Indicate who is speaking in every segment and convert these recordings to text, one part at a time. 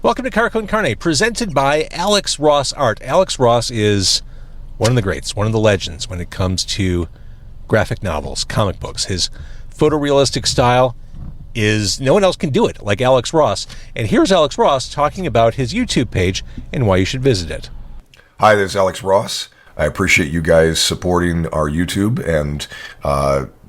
Speaker 1: Welcome to Con Carne, presented by Alex Ross Art. Alex Ross is one of the greats, one of the legends when it comes to graphic novels, comic books. His photorealistic style is, no one else can do it like Alex Ross. And here's Alex Ross talking about his YouTube page and why you should visit it.
Speaker 2: Hi, this is Alex Ross. I appreciate you guys supporting our YouTube, and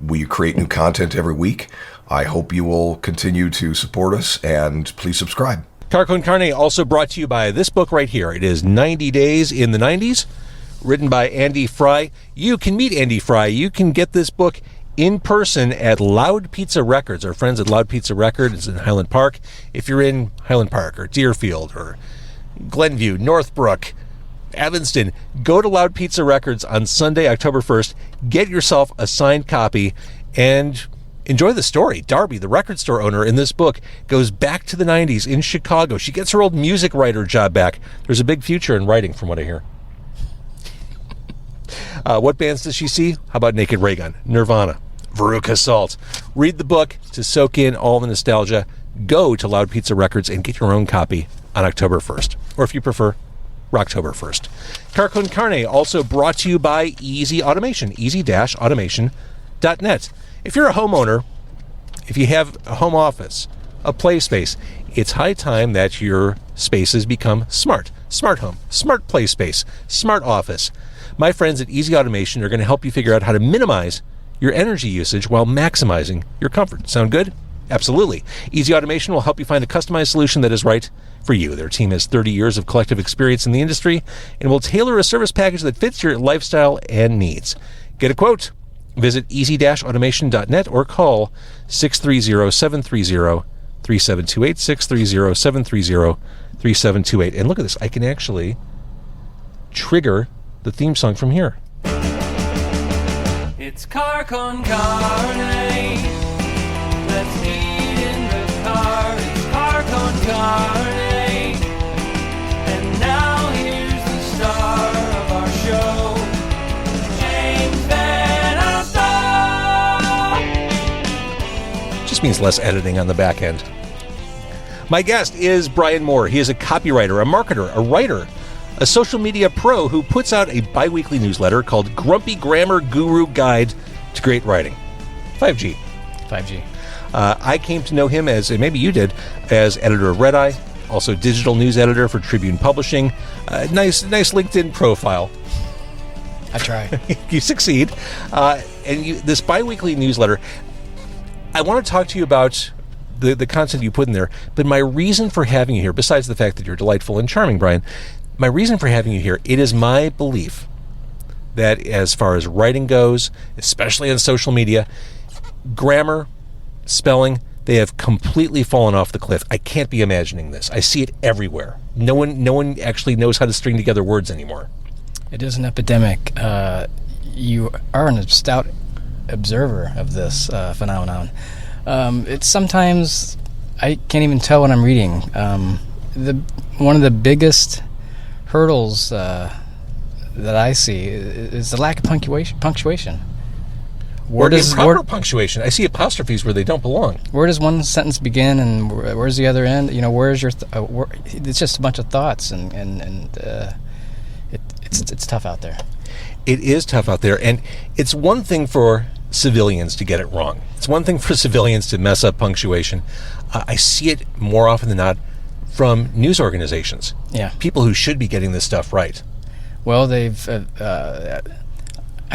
Speaker 2: we create new content every week. I hope you will continue to support us, and please subscribe.
Speaker 1: Con Carne also brought to you by this book right here. It is 90 Days in the 90s, written by Andy Fry. You can meet Andy Fry. You can get this book in person at Loud Pizza Records. Our friends at Loud Pizza Records in Highland Park. If you're in Highland Park or Deerfield or Glenview, Northbrook, Evanston, go to Loud Pizza Records on Sunday, October 1st. Get yourself a signed copy and enjoy the story. Darby, the record store owner in this book, goes back to the 90s in Chicago. She gets her old music writer job back. There's a big future in writing, from what I hear. What bands does she see? How about Naked Raygun, Nirvana, Veruca Salt? Read the book to soak in all the nostalgia. Go to Loud Pizza Records and get your own copy on October 1st. Or if you prefer, Rocktober 1st. Con Carne also brought to you by Easy Automation, easy-automation.net. If you're a homeowner, if you have a home office, a play space, it's high time that your spaces become smart. Smart home, smart play space, smart office. My friends at Easy Automation are going to help you figure out how to minimize your energy usage while maximizing your comfort. Sound good? Absolutely. Easy Automation will help you find a customized solution that is right for you. Their team has 30 years of collective experience in the industry and will tailor a service package that fits your lifestyle and needs. Get a quote. Visit easy-automation.net or call 630-730-3728, 630-730-3728. And look at this. I can actually trigger the theme song from here.
Speaker 3: It's Con Carne. Let's eat in the car. It's Con Carne. And now here's the star of our show, James
Speaker 1: Just means less editing on the back end. My guest is Brian Moore. He is a copywriter, a marketer, a writer, a social media pro who puts out a bi-weekly newsletter called Grumpy Grammar Guru Guide to Great Writing. 5G. I came to know him as, and maybe you did, as editor of Red Eye, also digital news editor for Tribune Publishing. Nice LinkedIn profile.
Speaker 4: I try.
Speaker 1: You succeed. This bi-weekly newsletter, I want to talk to you about the content you put in there, but my reason for having you here, besides the fact that you're delightful and charming, Brian, my reason for having you here, it is my belief that as far as writing goes, especially on social media, grammar, spelling, they have completely fallen off the cliff. I can't be imagining this. I see it everywhere. No one actually knows how to string together words anymore.
Speaker 4: It is an epidemic. You are an stout observer of this phenomenon. It's sometimes I can't even tell what I'm reading. One of the biggest hurdles that I see is the lack of punctuation.
Speaker 1: Or improper punctuation. I see apostrophes where they don't belong.
Speaker 4: Where does one sentence begin and where's the other end? Where's your? It's just a bunch of thoughts, and it's tough out there.
Speaker 1: It is tough out there, and it's one thing for civilians to get it wrong. It's one thing for civilians to mess up punctuation. I see it more often than not from news organizations.
Speaker 4: Yeah,
Speaker 1: people who should be getting this stuff right.
Speaker 4: Well, they've. I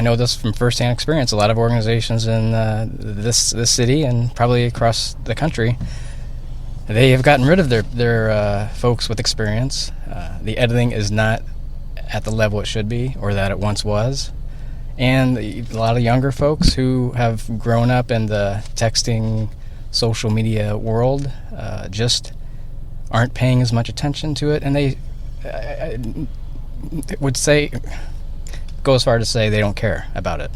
Speaker 4: know this from firsthand experience. A lot of organizations in this city and probably across the country, they have gotten rid of their folks with experience. The editing is not at the level it should be or that it once was. And a lot of younger folks who have grown up in the texting, social media world just aren't paying as much attention to it. And they would say, go as far to say they don't care about it.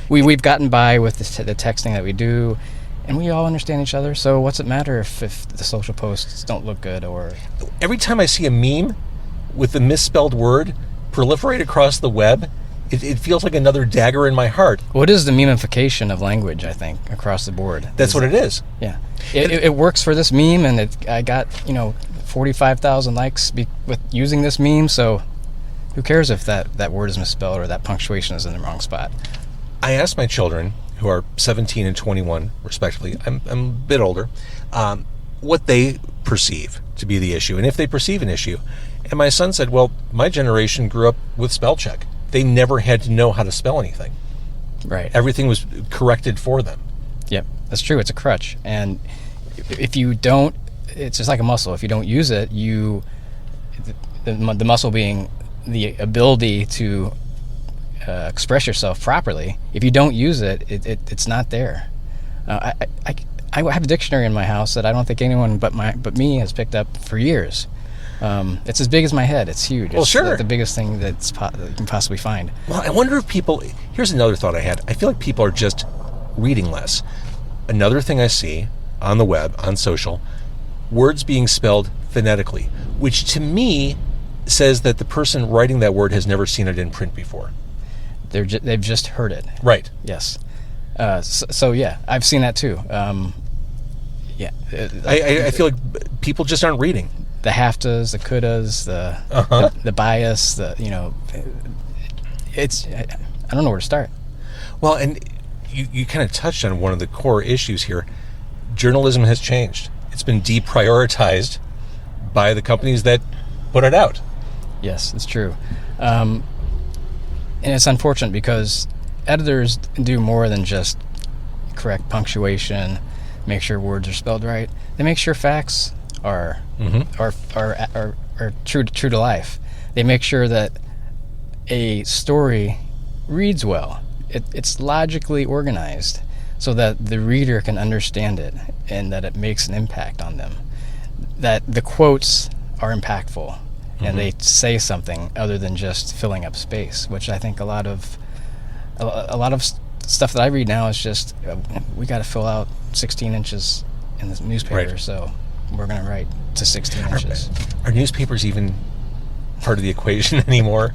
Speaker 4: We've gotten by with the texting that we do, and we all understand each other, so what's it matter if the social posts don't look good? Or
Speaker 1: every time I see a meme with a misspelled word proliferate across the web, it feels like another dagger in my heart.
Speaker 4: Well, it is the memeification of language, I think, across the board.
Speaker 1: That's what it is.
Speaker 4: Yeah. It works for this meme, and I got, 45,000 likes with using this meme, so who cares if that word is misspelled or that punctuation is in the wrong spot?
Speaker 1: I asked my children, who are 17 and 21 respectively, I'm a bit older, what they perceive to be the issue, and if they perceive an issue. And my son said, well, my generation grew up with spell check. They never had to know how to spell anything.
Speaker 4: Right.
Speaker 1: Everything was corrected for them.
Speaker 4: Yep, that's true. It's a crutch. And if you don't, it's just like a muscle. If you don't use it, the muscle being the ability to express yourself properly, if you don't use it, it's not there. I have a dictionary in my house that I don't think anyone but me has picked up for years. It's as big as my head. It's huge.
Speaker 1: Well,
Speaker 4: it's
Speaker 1: sure.
Speaker 4: The biggest thing that you can possibly find.
Speaker 1: Well, I wonder if people... Here's another thought I had. I feel like people are just reading less. Another thing I see on the web, on social, words being spelled phonetically, which to me says that the person writing that word has never seen it in print before.
Speaker 4: They've just heard it.
Speaker 1: Right.
Speaker 4: Yes. So yeah, I've seen that too. Yeah.
Speaker 1: I feel like people just aren't reading.
Speaker 4: The haftas, the couldas, the bias, it's... I don't know where to start.
Speaker 1: Well, and you kind of touched on one of the core issues here. Journalism has changed. It's been deprioritized by the companies that put it out.
Speaker 4: Yes, it's true. And it's unfortunate because editors do more than just correct punctuation, make sure words are spelled right. They make sure facts are true to life. They make sure that a story reads well. It's logically organized so that the reader can understand it and that it makes an impact on them. That the quotes are impactful and they say something other than just filling up space, which I think a lot of stuff that I read now is just we got to fill out 16 inches in the newspaper,
Speaker 1: right.
Speaker 4: So we're going to write to 16 inches.
Speaker 1: Are newspapers even part of the equation anymore?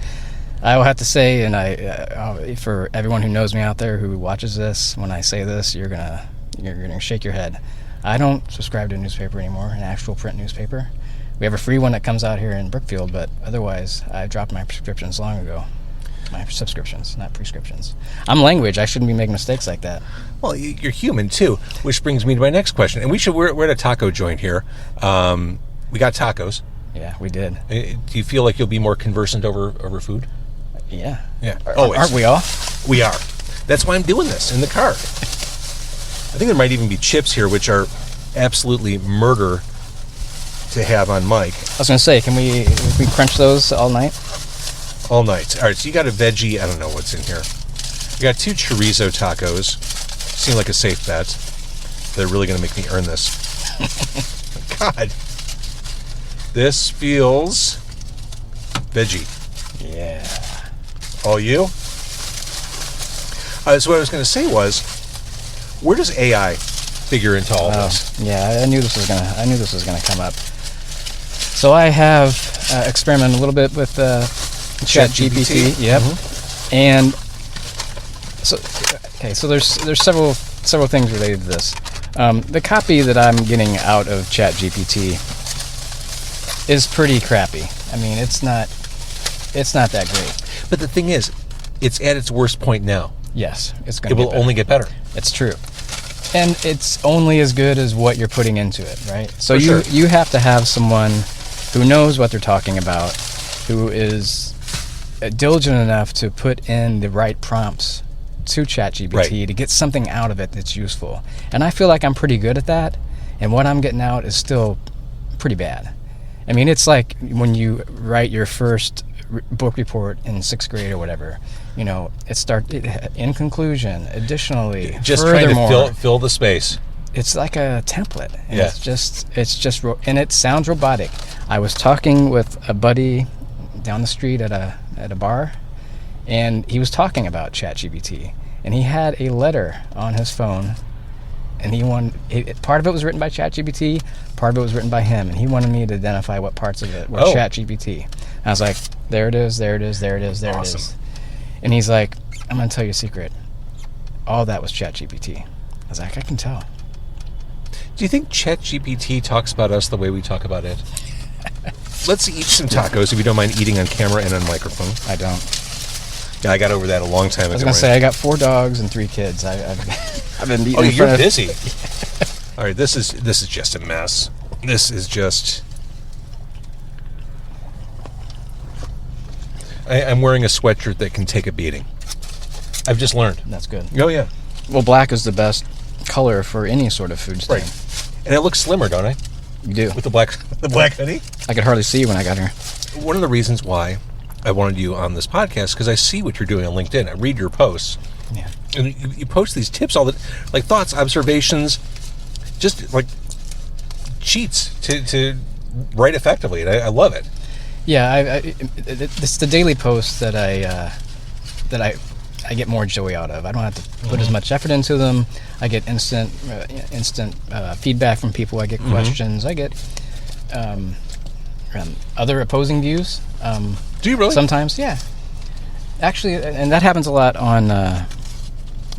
Speaker 4: I will have to say, and for everyone who knows me out there who watches this, when I say this, you're gonna shake your head. I don't subscribe to a newspaper anymore, an actual print newspaper. We have a free one that comes out here in Brookfield, but otherwise, I dropped my prescriptions long ago. My subscriptions, not prescriptions. I'm language. I shouldn't be making mistakes like that.
Speaker 1: Well, you're human too, which brings me to my next question. And we're at a taco joint here. We got tacos.
Speaker 4: Yeah, we did.
Speaker 1: Do you feel like you'll be more conversant over food?
Speaker 4: Yeah.
Speaker 1: Yeah.
Speaker 4: Aren't we all?
Speaker 1: We are. That's why I'm doing this in the car. I think there might even be chips here, which are absolutely murder to have on mic.
Speaker 4: I was going to say, can we crunch those all night?
Speaker 1: All night. All right, so you got a veggie. I don't know what's in here. You got 2 chorizo tacos. Seem like a safe bet. They're really going to make me earn this. God. This feels veggie.
Speaker 4: Yeah.
Speaker 1: All you? So what I was going to say was, where does AI figure into all this?
Speaker 4: Yeah, I knew this was gonna come up. So I have experimented a little bit with ChatGPT. Yep. And so there's several things related to this. The copy that I'm getting out of ChatGPT is pretty crappy. I mean, it's not that great.
Speaker 1: But the thing is, it's at its worst point now.
Speaker 4: Yes,
Speaker 1: It will only get better.
Speaker 4: It's true. And it's only as good as what you're putting into it, right? So
Speaker 1: For sure.
Speaker 4: you have to have someone who knows what they're talking about, who is diligent enough to put in the right prompts to ChatGPT
Speaker 1: Right.
Speaker 4: to get something out of it that's useful. And I feel like I'm pretty good at that, and what I'm getting out is still pretty bad. I mean, it's like when you write your first book report in 6th grade or whatever. You know, in conclusion, additionally,
Speaker 1: Just trying
Speaker 4: furthermore,
Speaker 1: to fill the space.
Speaker 4: it's like a template. And
Speaker 1: Yeah.
Speaker 4: and it sounds robotic. I was talking with a buddy down the street at a bar, and he was talking about ChatGPT, and he had a letter on his phone, and part of it was written by ChatGPT, part of it was written by him, and he wanted me to identify what parts of it were ChatGPT. I was like, there it is, there it is, there it is, there it is. And he's like, I'm going to tell you a secret. All that was ChatGPT. I was like, I can tell.
Speaker 1: Do you think ChatGPT talks about us the way we talk about it? let's eat some tacos if you don't mind eating on camera and on microphone.
Speaker 4: I don't.
Speaker 1: Yeah, I got over that a long time ago.
Speaker 4: I was gonna say I got 4 dogs and 3 kids. I've been eating.
Speaker 1: Oh,
Speaker 4: in
Speaker 1: you're
Speaker 4: front of-
Speaker 1: busy. All right, this is just a mess. This is just. I'm wearing a sweatshirt that can take a beating. I've just learned.
Speaker 4: That's good.
Speaker 1: Oh yeah.
Speaker 4: Well, black is the best color for any sort of food stain.
Speaker 1: Right. And it looks slimmer, don't I?
Speaker 4: You do.
Speaker 1: With the black hoodie.
Speaker 4: I could hardly see you when I got here.
Speaker 1: One of the reasons why I wanted you on this podcast because I see what you're doing on LinkedIn. I read your posts.
Speaker 4: Yeah.
Speaker 1: And you post these tips all the like thoughts, observations, just like cheats to write effectively, and I love it.
Speaker 4: Yeah, it's the daily posts that I get more joy out of. I don't have to put as much effort into them. I get instant feedback from people. I get questions. I get other opposing views.
Speaker 1: Do you really?
Speaker 4: Sometimes, yeah. Actually, and that happens a lot on. I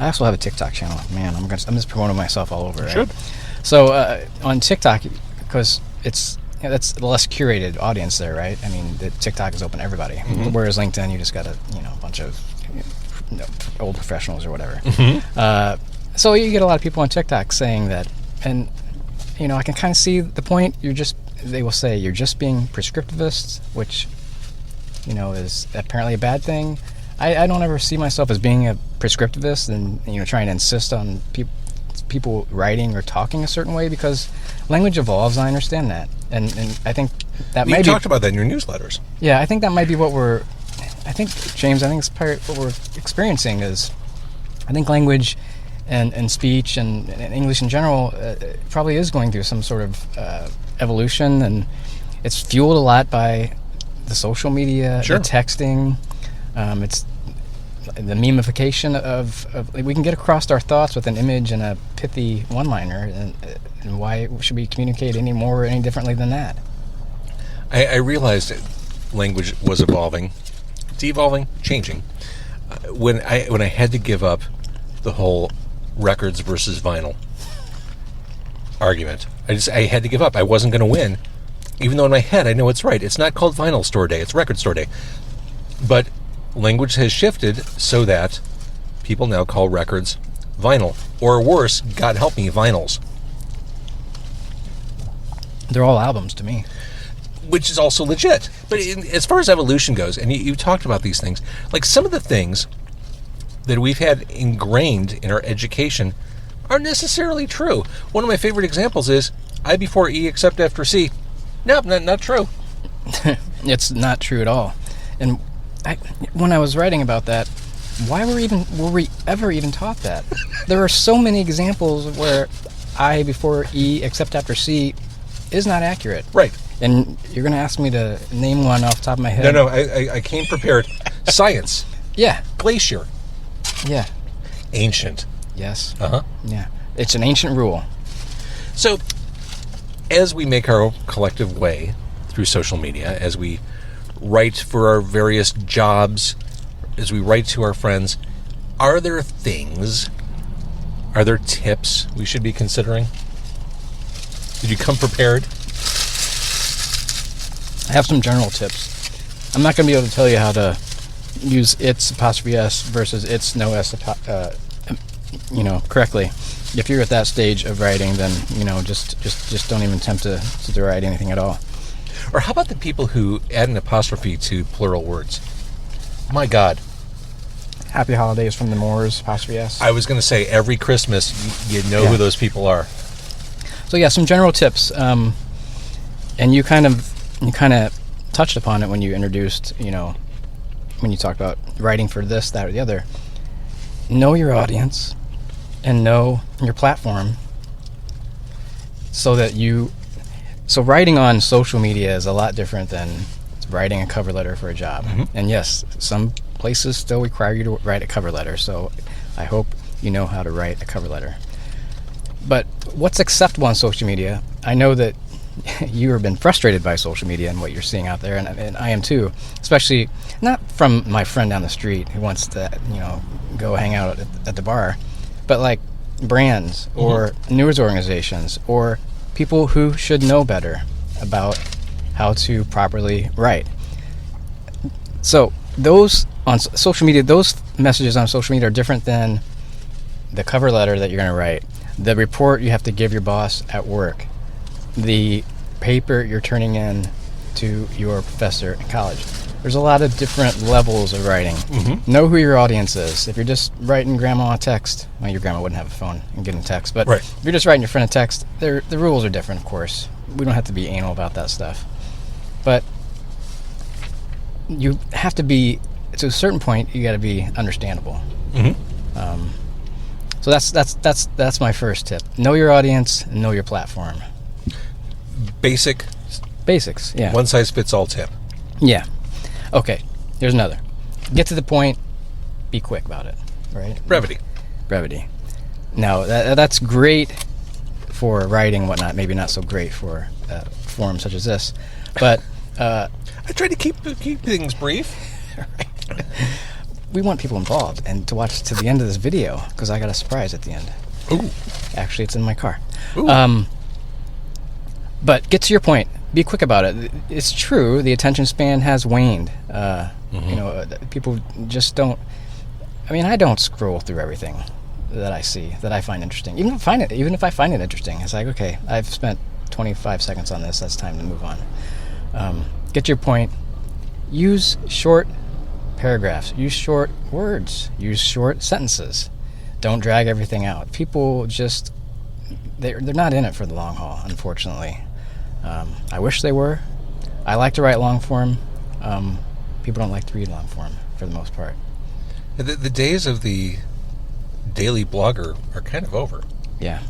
Speaker 4: also have a TikTok channel. Man, I'm just promoting myself all over. Right?
Speaker 1: Should.
Speaker 4: So on TikTok, because that's the less curated audience there, right? I mean, the TikTok is open to everybody. Whereas LinkedIn, you just got a bunch of old professionals or whatever. So you get a lot of people on TikTok saying that, and I can kind of see the point. They will say you're just being prescriptivist, which is apparently a bad thing. I don't ever see myself as being a prescriptivist and trying to insist on people writing or talking a certain way, because language evolves. I understand that, and I think that
Speaker 1: you talked about that in your newsletters.
Speaker 4: Yeah, I think that might be what James, I think it's part of what we're experiencing is, I think language and speech and English in general probably is going through some sort of evolution, and it's fueled a lot by the social media,
Speaker 1: Sure.
Speaker 4: the texting. It's the memeification of we can get across our thoughts with an image and a pithy one-liner, and why should we communicate any more or any differently than that?
Speaker 1: I realized that language was evolving, devolving, changing. When I had to give up the whole records versus vinyl argument, I had to give up. I wasn't going to win, even though in my head I know it's right. It's not called Vinyl Store Day; it's Record Store Day. But language has shifted so that people now call records vinyl, or worse, God help me, vinyls.
Speaker 4: They're all albums to me.
Speaker 1: Which is also legit. But as far as evolution goes, and you talked about these things, like some of the things that we've had ingrained in our education aren't necessarily true. One of my favorite examples is I before E except after C. Nope, not true.
Speaker 4: It's not true at all. And when I was writing about that, why were we ever even taught that? There are so many examples where I before E except after C is not accurate.
Speaker 1: Right.
Speaker 4: And you're going to ask me to name one off the top of my head?
Speaker 1: No, I came prepared. Science.
Speaker 4: Yeah.
Speaker 1: Glacier.
Speaker 4: Yeah.
Speaker 1: Ancient.
Speaker 4: Yes.
Speaker 1: Uh-huh.
Speaker 4: Yeah. It's an ancient rule.
Speaker 1: So, as we make our collective way through social media, as we write for our various jobs, as we write to our friends, are there tips we should be considering? Did you come prepared?
Speaker 4: I have some general tips. I'm not going to be able to tell you how to use its apostrophe S versus its no S, correctly. If you're at that stage of writing, then just don't even attempt to write anything at all.
Speaker 1: Or how about the people who add an apostrophe to plural words? My God.
Speaker 4: Happy holidays from the Moors, apostrophe S.
Speaker 1: I was going to say every Christmas you know who those people are.
Speaker 4: So yeah, some general tips. And you kind of touched upon it when you introduced, when you talked about writing for this, that, or the other. Know your audience and know your platform so writing on social media is a lot different than writing a cover letter for a job. Mm-hmm. And yes, some places still require you to write a cover letter, so I hope you know how to write a cover letter. But what's acceptable on social media? I know that you have been frustrated by social media and what you're seeing out there, and I am too, especially not from my friend down the street who wants to go hang out at the bar, but like brands or news organizations or people who should know better about how to properly write. So those on social media, those messages on social media are different than the cover letter that you're going to write, the report you have to give your boss at work, the paper you're turning in to your professor in college. There's a lot of different levels of writing. Know who your audience is. If you're just writing grandma a text, well, your grandma wouldn't have a phone and getting a text, but if you're just writing your friend a text, the rules are different, of course. We don't have to be anal about that stuff. But you have to be, to a certain point, you got to be understandable. So that's my first tip. Know your audience and know your platform. Basics, yeah.
Speaker 1: One size fits all tip.
Speaker 4: Yeah. Okay, here's another. Get to the point, be quick about it, right? Brevity. Now, that's great for writing and whatnot, maybe not so great for forums such as this. But
Speaker 1: I try to keep things brief.
Speaker 4: Right. We want people involved and to watch to the end of this video because I got a surprise at the end.
Speaker 1: Ooh.
Speaker 4: Actually, it's in my car.
Speaker 1: Ooh.
Speaker 4: But get to your point. Be quick about it. It's true. The attention span has waned. You know, people just don't. I mean, I don't scroll through everything that I see that I find interesting. Even if I find it interesting, it's like, okay, I've spent 25 seconds on this. That's time to move on. Get to your point. Use short paragraphs. Use short words. Use short sentences. Don't drag everything out. People just they're not in it for the long haul, unfortunately. I wish they were. I like to write long form. People don't like to read long form for the most part.
Speaker 1: The days of the daily blogger are kind of over.
Speaker 4: Yeah.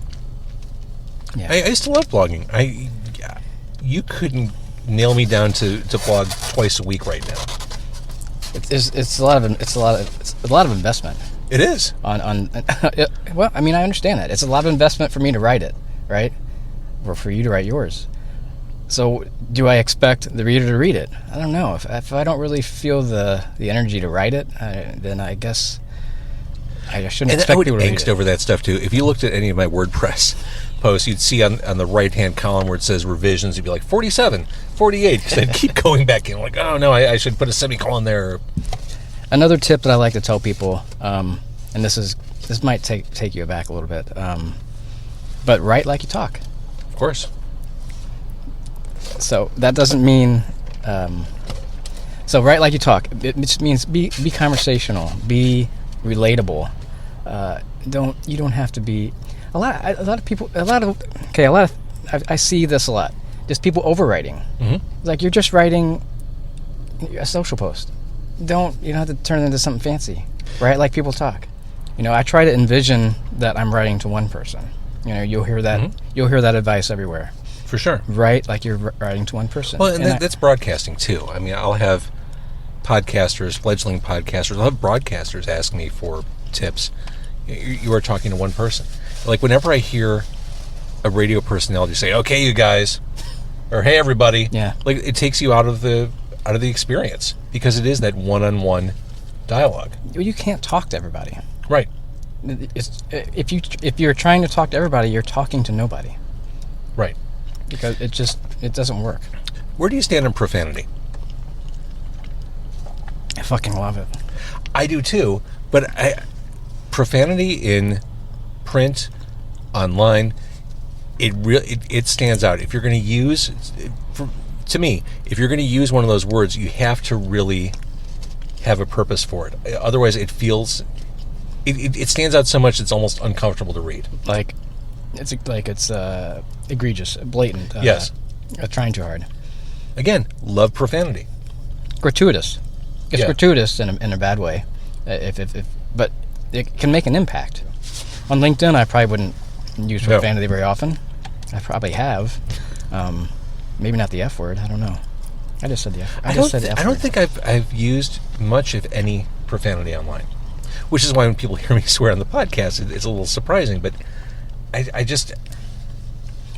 Speaker 1: I still love blogging. You couldn't nail me down to blog twice a week right now.
Speaker 4: It's a lot of investment.
Speaker 1: It is.
Speaker 4: Well, I mean, I understand that. It's a lot of investment for me to write it, right? Or for you to write yours. So, do I expect the reader to read it? I don't know. If I don't really feel the energy to write it, then I guess I shouldn't expect people to read it.
Speaker 1: I would angst over that stuff too. If you looked at any of my WordPress posts, you'd see on the right-hand column where it says revisions, you'd be like 47, 48, because I'd keep going back in, like, oh no, I should put a semicolon there.
Speaker 4: Another tip that I like to tell people, and this might take you aback a little bit, but write like you talk.
Speaker 1: Of course.
Speaker 4: So that doesn't mean. So write like you talk. It just means be conversational, be relatable. You don't have to be. A lot of people. I see this a lot. Just people overwriting. Like you're just writing a social post. You don't have to turn it into something fancy. Write like people talk. I try to envision that I'm writing to one person. You'll hear that. You'll hear that advice everywhere.
Speaker 1: For sure.
Speaker 4: Write like you're writing to one person.
Speaker 1: Well, and that's broadcasting too. I mean, I'll have podcasters, fledgling podcasters, I'll have broadcasters ask me for tips. You are talking to one person. Like whenever I hear a radio personality say, "Okay, you guys," or "Hey, everybody," like it takes you out of the experience because it is that one-on-one dialogue.
Speaker 4: You can't talk to everybody.
Speaker 1: Right.
Speaker 4: If you're trying to talk to everybody, you're talking to nobody.
Speaker 1: Right.
Speaker 4: Because it doesn't work.
Speaker 1: Where do you stand on profanity?
Speaker 4: I fucking love it.
Speaker 1: I do too, but profanity in print, online, it stands out. If you're going to use, to me, if you're going to use one of those words, you have to really have a purpose for it. Otherwise, it feels, it stands out so much it's almost uncomfortable to read.
Speaker 4: Like it's egregious, blatant.
Speaker 1: Yes.
Speaker 4: Trying too hard.
Speaker 1: Again, love profanity.
Speaker 4: Gratuitous. It's gratuitous in a bad way. But it can make an impact. On LinkedIn, I probably wouldn't use profanity very often. I probably have. Maybe not the F word. I don't know. I just said the F. I
Speaker 1: don't think I've used much, if any, profanity online. Which is why when people hear me swear on the podcast, it's a little surprising. But I just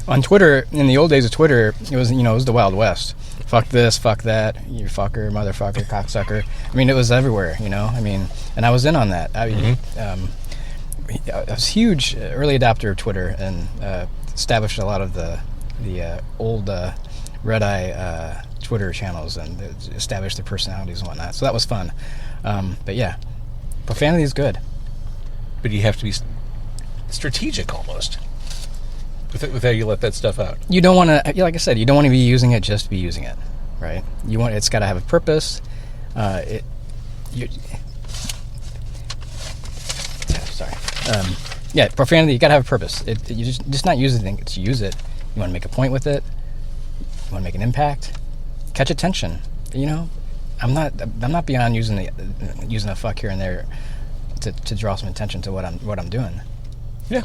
Speaker 4: on Twitter, in the old days of Twitter, it was the Wild West. Fuck this, fuck that, you fucker, motherfucker, cocksucker. I mean, it was everywhere, I mean, and I was in on that. I was huge early adopter of Twitter and established a lot of the old red-eye Twitter channels and establish their personalities and whatnot. So that was fun. But yeah, profanity is good.
Speaker 1: But you have to be strategic almost with how you let that stuff out.
Speaker 4: You don't want to, like I said, you don't want to be using it just to be using it, right? It's got to have a purpose. Yeah, profanity, you got to have a purpose. You just not use anything, it's use it. You want to make a point with it. You want to make an impact. Catch attention. I'm not beyond using a fuck here and there to draw some attention to what I'm doing.
Speaker 1: Yeah.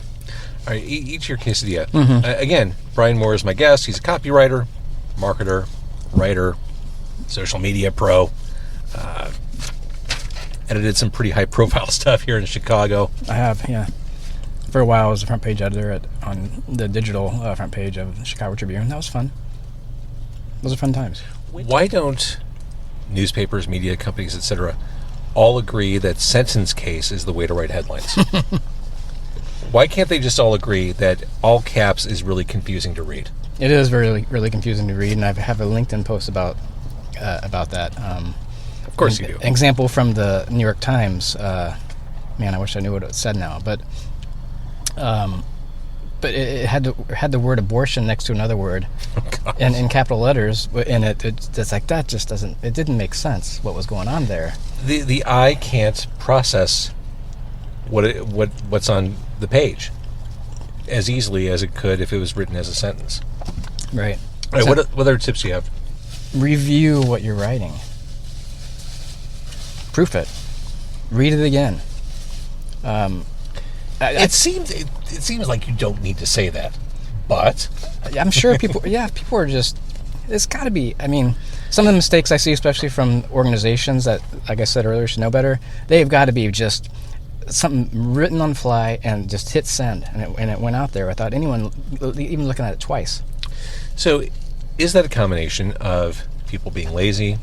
Speaker 1: All right, each your quesadilla.
Speaker 4: Mm-hmm.
Speaker 1: Again, Brian Moore is my guest. He's a copywriter, marketer, writer, social media pro. Edited some pretty high-profile stuff here in Chicago.
Speaker 4: I have, yeah. For a while, I was the front page editor on the digital front page of the Chicago Tribune. That was fun. Those are fun times.
Speaker 1: Why don't newspapers, media companies, etc., all agree that sentence case is the way to write headlines? Why can't they just all agree that all caps is really confusing to read?
Speaker 4: It is really, really confusing to read, and I have a LinkedIn post about that.
Speaker 1: Of course you do.
Speaker 4: Example from the New York Times. Man, I wish I knew what it said now, but it had the word abortion next to another word, in capital letters, and it's like that just doesn't. It didn't make sense what was going on there.
Speaker 1: The eye can't process what's on the page as easily as it could if it was written as a sentence.
Speaker 4: Right.
Speaker 1: All right, what other tips do you have?
Speaker 4: Review what you're writing. Proof it. Read it again.
Speaker 1: It seems like you don't need to say that, but
Speaker 4: I'm sure people are just. It's got to be. I mean, some of the mistakes I see, especially from organizations that, like I said earlier, should know better. They've got to be just something written on the fly and just hit send, and it went out there without anyone even looking at it twice.
Speaker 1: So, is that a combination of people being lazy,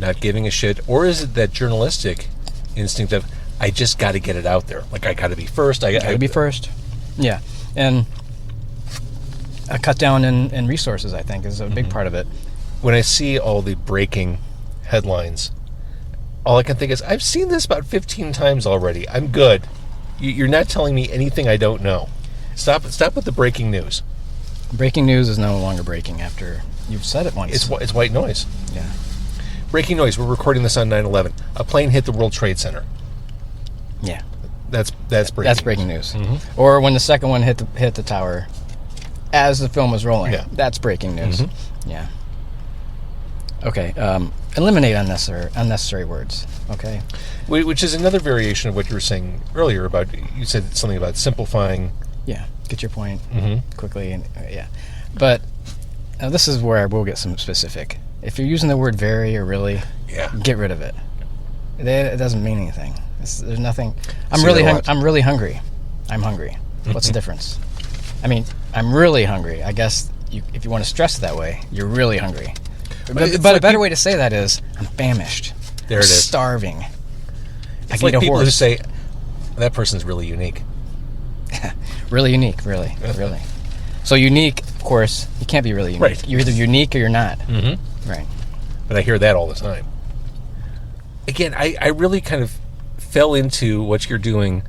Speaker 1: not giving a shit, or is it that journalistic instinct of I just got to get it out there? Like, I got to be first. I got to
Speaker 4: be first. Yeah, and a cut down in resources, I think, is a big part of it.
Speaker 1: When I see all the breaking headlines, all I can think is, I've seen this about 15 times already. I'm good. You're not telling me anything I don't know. Stop with the breaking news.
Speaker 4: Breaking news is no longer breaking after you've said it once.
Speaker 1: It's white noise.
Speaker 4: Yeah.
Speaker 1: Breaking noise. We're recording this on 9/11. A plane hit the World Trade Center.
Speaker 4: Yeah.
Speaker 1: That's breaking.
Speaker 4: That's breaking news. Mm-hmm. Or when the second one hit the tower, as the film was rolling.
Speaker 1: Yeah.
Speaker 4: That's breaking news.
Speaker 1: Mm-hmm.
Speaker 4: Yeah. Okay. Eliminate unnecessary words. Okay.
Speaker 1: Which is another variation of what you were saying earlier about. You said something about simplifying.
Speaker 4: Yeah. Get your point quickly, and yeah. But this is where I will get some specific. If you're using the word very or really, get rid of it. It doesn't mean anything. There's nothing. I'm really hungry. I'm hungry. What's the difference? I mean, I'm really hungry. I guess if you want to stress it that way, you're really hungry. But like a better way to say that is, I'm famished.
Speaker 1: There it is.
Speaker 4: Starving.
Speaker 1: It's like people who say, that person's really unique.
Speaker 4: Really unique, really. So unique, of course, you can't be really unique.
Speaker 1: Right.
Speaker 4: You're either unique or you're not.
Speaker 1: Mm-hmm.
Speaker 4: Right.
Speaker 1: But I hear that all the time. Again, I really kind of fell into what you're doing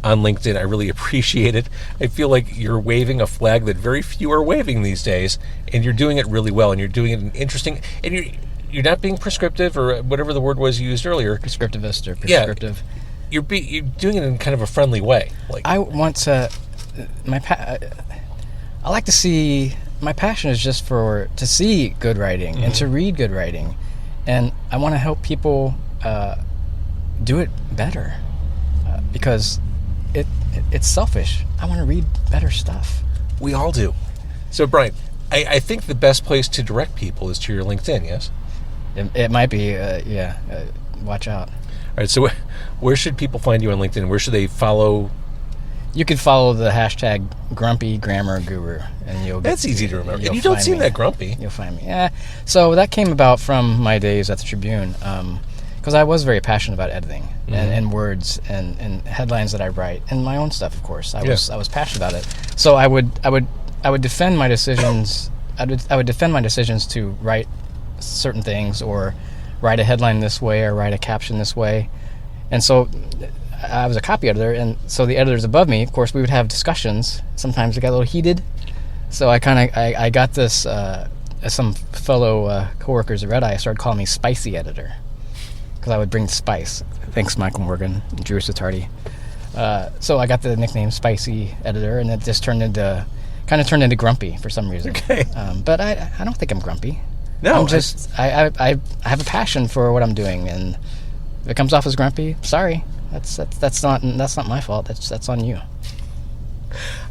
Speaker 1: on LinkedIn. I really appreciate it. I feel like you're waving a flag that very few are waving these days, and you're doing it really well, and you're doing it in interesting, and you're not being prescriptive or whatever the word was you used earlier.
Speaker 4: Prescriptivist or prescriptive.
Speaker 1: Yeah, you're doing it in kind of a friendly way. Like,
Speaker 4: I want to. I like to see. My passion is just to see good writing and to read good writing, and I want to help people do it better because it's selfish. I want to read better stuff.
Speaker 1: We all do. So, Brian, I think the best place to direct people is to your LinkedIn. Yes.
Speaker 4: It might be. Watch out.
Speaker 1: All right. So, where should people find you on LinkedIn? Where should they follow?
Speaker 4: You could follow the hashtag Grumpy Grammar Guru, and you'll.
Speaker 1: That's easy to remember. And you don't seem that grumpy.
Speaker 4: You'll find me. Yeah. So that came about from my days at the Tribune, because I was very passionate about editing and words and headlines that I write and my own stuff. Of course, I was passionate about it. So I would defend my decisions I would defend my decisions to write certain things or write a headline this way or write a caption this way. And so I was a copy editor, and so the editors above me, of course, we would have discussions. Sometimes it got a little heated. So I got this, some fellow coworkers at Red Eye started calling me Spicy Editor, because I would bring spice. Thanks, Michael Morgan and Drew Sitardi. So I got the nickname Spicy Editor, and it just turned into Grumpy for some reason.
Speaker 1: Okay.
Speaker 4: But I don't think I'm grumpy.
Speaker 1: No,
Speaker 4: I'm just I have a passion for what I'm doing, and if it comes off as grumpy, sorry. That's not my fault. That's on you.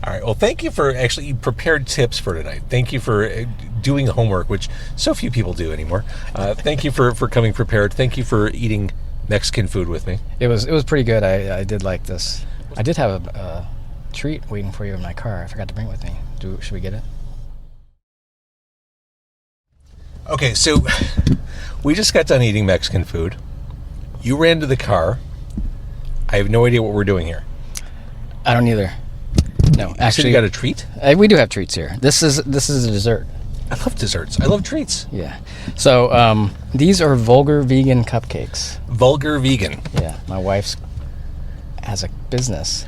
Speaker 1: All right. Well, thank you for actually prepared tips for tonight. Thank you for doing homework, which so few people do anymore. Thank you for coming prepared. Thank you for eating Mexican food with me.
Speaker 4: It was pretty good. I did like this. I did have a treat waiting for you in my car. I forgot to bring it with me. Should we get it?
Speaker 1: Okay, so we just got done eating Mexican food. You ran to the car. I have no idea what we're doing here.
Speaker 4: I don't either. No, actually,
Speaker 1: you got a treat?
Speaker 4: We do have treats here. This is a dessert.
Speaker 1: I love desserts. I love treats.
Speaker 4: Yeah. So these are vulgar vegan cupcakes.
Speaker 1: Vulgar vegan.
Speaker 4: Yeah. My wife's has a business.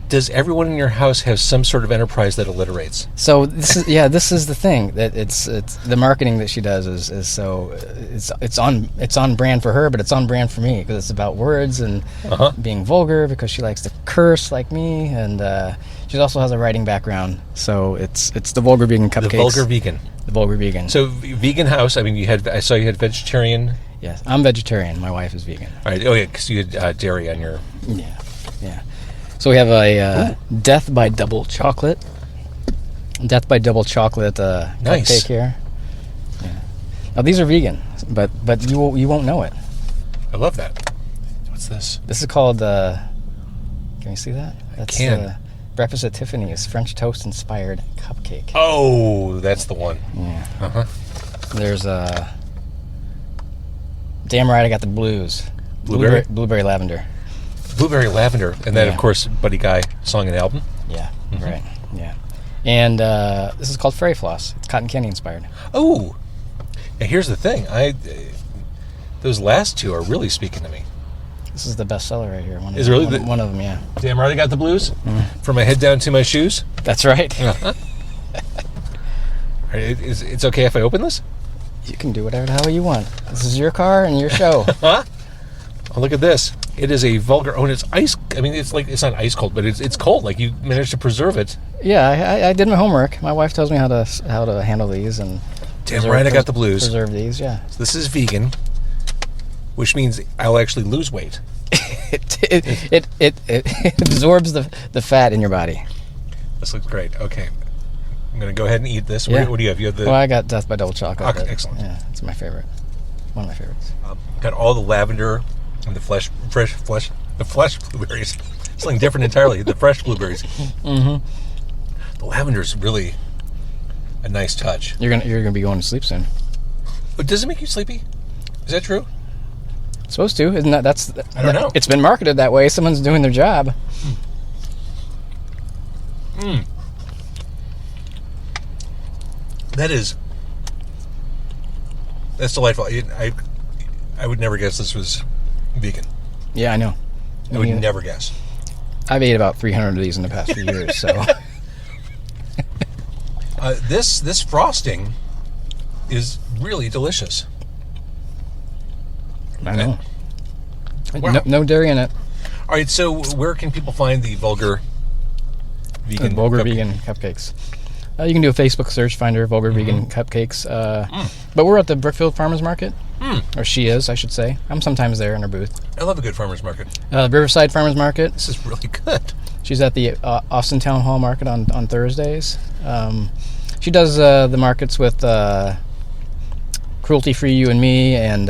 Speaker 1: Does everyone in your house have some sort of enterprise that alliterates?
Speaker 4: So this is the thing, that it's the marketing that she does is so it's on brand for her, but it's on brand for me, because it's about words and being vulgar, because she likes to curse like me, and she also has a writing background. So it's the vulgar vegan cupcakes.
Speaker 1: The vulgar vegan.
Speaker 4: The vulgar vegan.
Speaker 1: So vegan house. I mean, I saw you had vegetarian.
Speaker 4: Yes, I'm vegetarian. My wife is vegan.
Speaker 1: All right. Oh yeah, because you had dairy on your.
Speaker 4: Yeah. So we have a Death by Double Chocolate. Death by Double Chocolate
Speaker 1: Nice.
Speaker 4: cupcake here. Yeah. Now these are vegan, but you won't know it.
Speaker 1: I love that. What's this?
Speaker 4: This is called. Can you see that? That's
Speaker 1: can.
Speaker 4: Breakfast at Tiffany's French toast inspired cupcake.
Speaker 1: Oh, that's the one.
Speaker 4: Yeah. There's damn right, I got the blues. Blueberry lavender.
Speaker 1: Blueberry lavender, and then of course Buddy Guy song and album.
Speaker 4: Yeah, right. Yeah, and this is called Fairy Floss. It's cotton candy inspired.
Speaker 1: Oh, now here's the thing. Those last two are really speaking to me.
Speaker 4: This is the bestseller right here. One of them, yeah.
Speaker 1: Damn right, I got the blues. From my head down to my shoes.
Speaker 4: That's right.
Speaker 1: It's okay if I open this?
Speaker 4: You can do whatever the hell you want. This is your car and your show.
Speaker 1: Oh, look at this. It is a vulgar. Oh, and it's ice. I mean, it's not ice cold, but it's cold. Like, you managed to preserve it.
Speaker 4: Yeah, I did my homework. My wife tells me how to handle these and.
Speaker 1: Damn right, I got the blues.
Speaker 4: Preserve these, yeah.
Speaker 1: So this is vegan, which means I'll actually lose weight.
Speaker 4: It absorbs the fat in your body.
Speaker 1: This looks great. Okay, I'm gonna go ahead and eat this.
Speaker 4: Yeah.
Speaker 1: What do you have? You have the.
Speaker 4: Well, I got Death by Double Chocolate.
Speaker 1: Okay, excellent.
Speaker 4: Yeah, it's my favorite. One of my favorites.
Speaker 1: Got all the lavender and the fresh blueberries. Something different entirely. The fresh blueberries.
Speaker 4: Mm-hmm.
Speaker 1: The lavender is really a nice touch.
Speaker 4: You're gonna be going to sleep soon.
Speaker 1: But does it make you sleepy? Is that true?
Speaker 4: It's supposed to, isn't that?
Speaker 1: I don't know.
Speaker 4: It's been marketed that way. Someone's doing their job.
Speaker 1: That's delightful. I would never guess this was vegan.
Speaker 4: Yeah, I know.
Speaker 1: I would never guess.
Speaker 4: I've ate about 300 of these in the past few years, so.
Speaker 1: This frosting is really delicious.
Speaker 4: I know.
Speaker 1: Wow.
Speaker 4: No dairy in it.
Speaker 1: All right, so where can people find the vulgar vegan
Speaker 4: vegan cupcakes? You can do a Facebook search, find her Vulgar Vegan Cupcakes. But we're at the Brookfield Farmers Market. Or she is, I should say. I'm sometimes there in her booth.
Speaker 1: I love a good farmer's market.
Speaker 4: Riverside Farmers Market.
Speaker 1: This is really good.
Speaker 4: She's at the Austin Town Hall Market on Thursdays. She does the markets with Cruelty Free You and Me and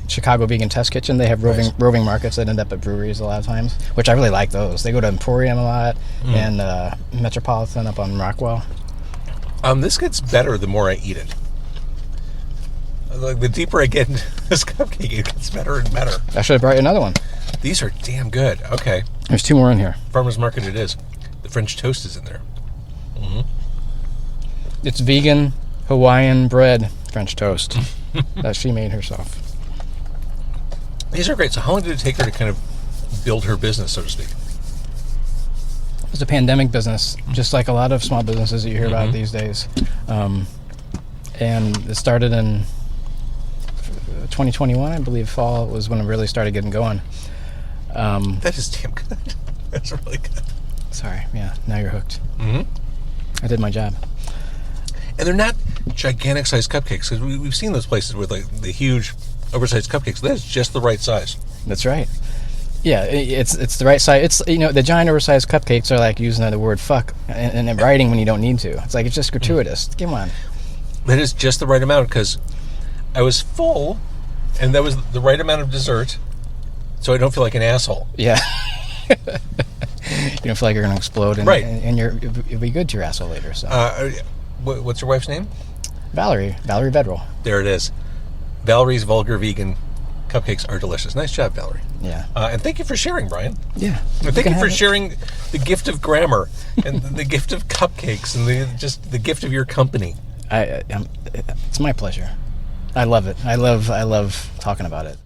Speaker 4: Chicago Vegan Test Kitchen. They have roving markets that end up at breweries a lot of times, which I really like those. They go to Emporium a lot and Metropolitan up on Rockwell.
Speaker 1: This gets better the more I eat it. Like, the deeper I get into this cupcake, it gets better and better.
Speaker 4: I should have brought you another one.
Speaker 1: These are damn good. Okay.
Speaker 4: There's two more in here.
Speaker 1: Farmer's Market it is. The French toast is in there.
Speaker 4: It's vegan, Hawaiian bread French toast that she made herself.
Speaker 1: These are great. So how long did it take her to kind of build her business, so to speak?
Speaker 4: It was a pandemic business, just like a lot of small businesses that you hear about these days. And it started in 2021, I believe. Fall was when it really started getting going.
Speaker 1: That is damn good. That's really good.
Speaker 4: Sorry, yeah, now you're hooked.
Speaker 1: Mm-hmm.
Speaker 4: I did my job.
Speaker 1: And they're not gigantic sized cupcakes, because we've seen those places with like the huge oversized cupcakes. That's just the right size.
Speaker 4: That's right. Yeah, it's the right size. It's, you know, the giant oversized cupcakes are like using the word fuck and writing when you don't need to. It's like, it's just gratuitous. Come on.
Speaker 1: That is just the right amount, because I was full, and that was the right amount of dessert, so I don't feel like an asshole.
Speaker 4: Yeah. You don't feel like you're going to explode, and,
Speaker 1: Right.
Speaker 4: and you'll be good to your asshole later. So
Speaker 1: What's your wife's name?
Speaker 4: Valerie Vedral.
Speaker 1: There it is. Valerie's Vulgar Vegan Cupcakes are delicious. Nice job, Valerie.
Speaker 4: Yeah.
Speaker 1: And thank you for sharing, Brian.
Speaker 4: Yeah.
Speaker 1: And thank you for sharing the gift of grammar and the gift of cupcakes and the gift of your company.
Speaker 4: It's my pleasure. I love it. I love talking about it.